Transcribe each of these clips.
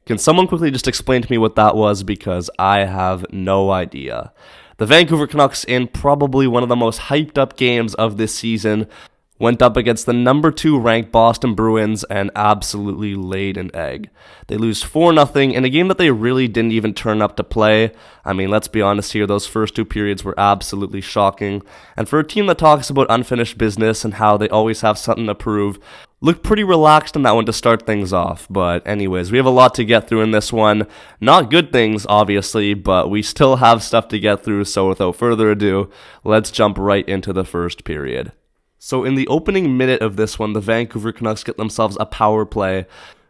Can someone quickly just explain to me what that was, because I have no idea. The Vancouver Canucks, in probably one of the most hyped up games of this season, went up against the number 2 ranked Boston Bruins and absolutely laid an egg. They lose 4-0 in a game that they really didn't even turn up to play. I mean, let's be honest here, those first 2 periods were absolutely shocking. And for a team that talks about unfinished business and how they always have something to prove, looked pretty relaxed on that one to start things off. But anyways, we have a lot to get through in this one. Not good things, obviously, but we still have stuff to get through, so without further ado, let's jump right into the first period. So in the opening minute of this one, the Vancouver Canucks get themselves a power play,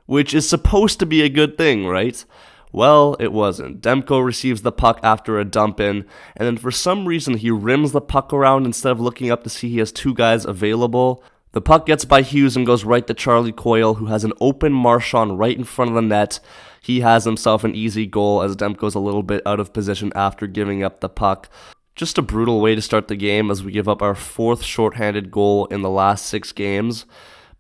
which is supposed to be a good thing, right? Well, it wasn't. Demko receives the puck after a dump in, and then for some reason he rims the puck around instead of looking up to see he has 2 guys available. The puck gets by Hughes and goes right to Charlie Coyle, who has an open Marchand right in front of the net. He has himself an easy goal as Demko's a little bit out of position after giving up the puck. Just a brutal way to start the game as we give up our 4th shorthanded goal in the last 6 games.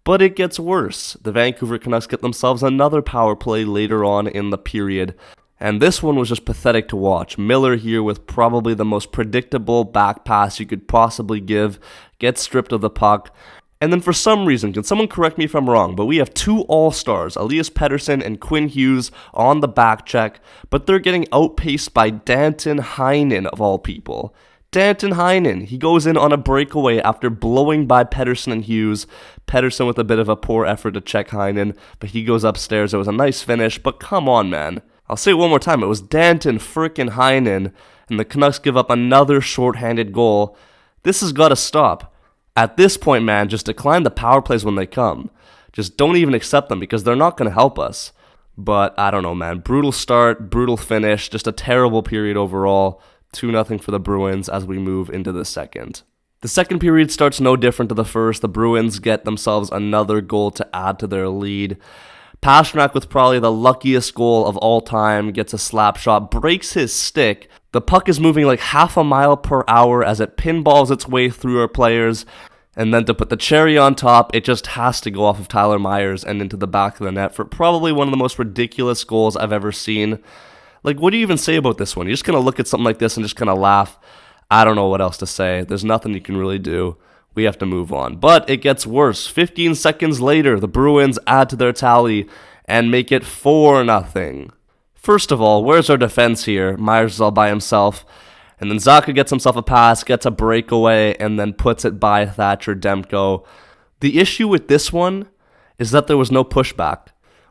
But it gets worse. The Vancouver Canucks get themselves another power play later on in the period. And this one was just pathetic to watch. Miller here with probably the most predictable back pass you could possibly give, gets stripped of the puck. And then for some reason, can someone correct me if I'm wrong, but we have 2 all-stars, Elias Pettersson and Quinn Hughes, on the back check, but they're getting outpaced by Danton Heinen, of all people. Danton Heinen, he goes in on a breakaway after blowing by Pettersson and Hughes. Pettersson with a bit of a poor effort to check Heinen, but he goes upstairs. It was a nice finish, but come on, man. I'll say it one more time. It was Danton frickin' Heinen, and the Canucks give up another shorthanded goal. This has got to stop. At this point, man, just decline the power plays when they come. Just don't even accept them because they're not going to help us. But I don't know, man. Brutal start, brutal finish, just a terrible period overall. 2-0 for the Bruins as we move into the second. The second period starts no different to the first. The Bruins get themselves another goal to add to their lead. Pastrnak, with probably the luckiest goal of all time, gets a slap shot, breaks his stick. The puck is moving like half a mile per hour as it pinballs its way through our players. And then to put the cherry on top, it just has to go off of Tyler Myers and into the back of the net for probably one of the most ridiculous goals I've ever seen. Like, what do you even say about this one? You're just going to look at something like this and just kind of laugh. I don't know what else to say. There's nothing you can really do. We have to move on. But it gets worse. 15 seconds later, the Bruins add to their tally and make it 4-0. First of all, where's our defense here? Myers is all by himself. And then Zacha gets himself a pass, gets a breakaway, and then puts it by Thatcher Demko. The issue with this one is that there was no pushback.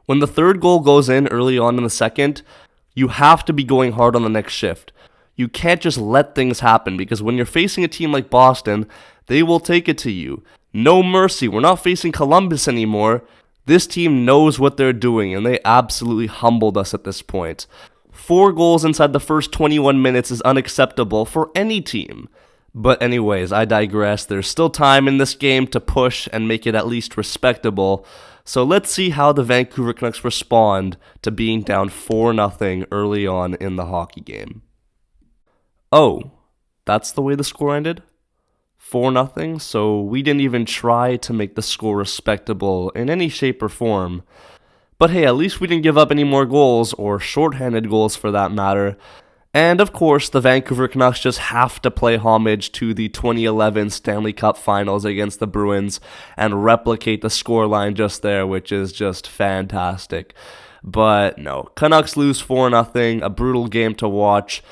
When the third goal goes in early on in the second, you have to be going hard on the next shift. You can't just let things happen, because when you're facing a team like Boston, they will take it to you. No mercy. We're not facing Columbus anymore. This team knows what they're doing, and they absolutely humbled us at this point. 4 goals inside the first 21 minutes is unacceptable for any team. But anyways, I digress. There's still time in this game to push and make it at least respectable. So let's see how the Vancouver Canucks respond to being down 4-0 early on in the hockey game. Oh, that's the way the score ended? 4-0, so we didn't even try to make the score respectable in any shape or form. But hey, at least we didn't give up any more goals, or shorthanded goals for that matter. And of course, the Vancouver Canucks just have to pay homage to the 2011 Stanley Cup Finals against the Bruins and replicate the scoreline just there, which is just fantastic. But no, Canucks lose 4-0, a brutal game to watch.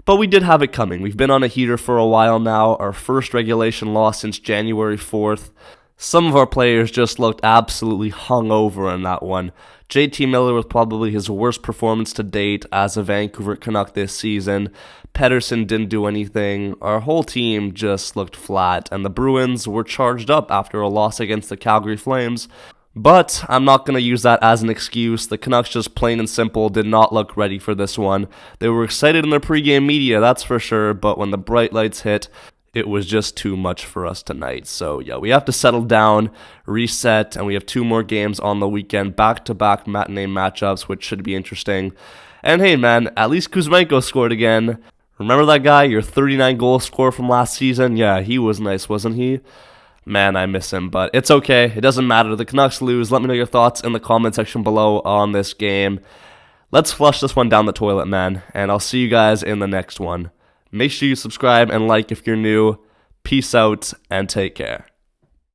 But we did have it coming. We've been on a heater for a while now, our first regulation loss since January 4th. Some of our players just looked absolutely hungover in that one. JT Miller with probably his worst performance to date as a Vancouver Canuck this season. Pettersson didn't do anything. Our whole team just looked flat, and the Bruins were charged up after a loss against the Calgary Flames. But I'm not going to use that as an excuse. The Canucks just plain and simple did not look ready for this one. They were excited in their pregame media, that's for sure, but when the bright lights hit, it was just too much for us tonight. So yeah, we have to settle down, reset, and we have 2 more games on the weekend, back-to-back matinee matchups, which should be interesting. And hey man, at least Kuzmenko scored again. Remember that guy, your 39-goal scorer from last season? Yeah, he was nice, wasn't he? Man, I miss him, but it's okay. It doesn't matter. The Canucks lose. Let me know your thoughts in the comment section below on this game. let's flush this one down the toilet, man, and I'll see you guys in the next one. Make sure you subscribe and like if you're new. Peace out and take care.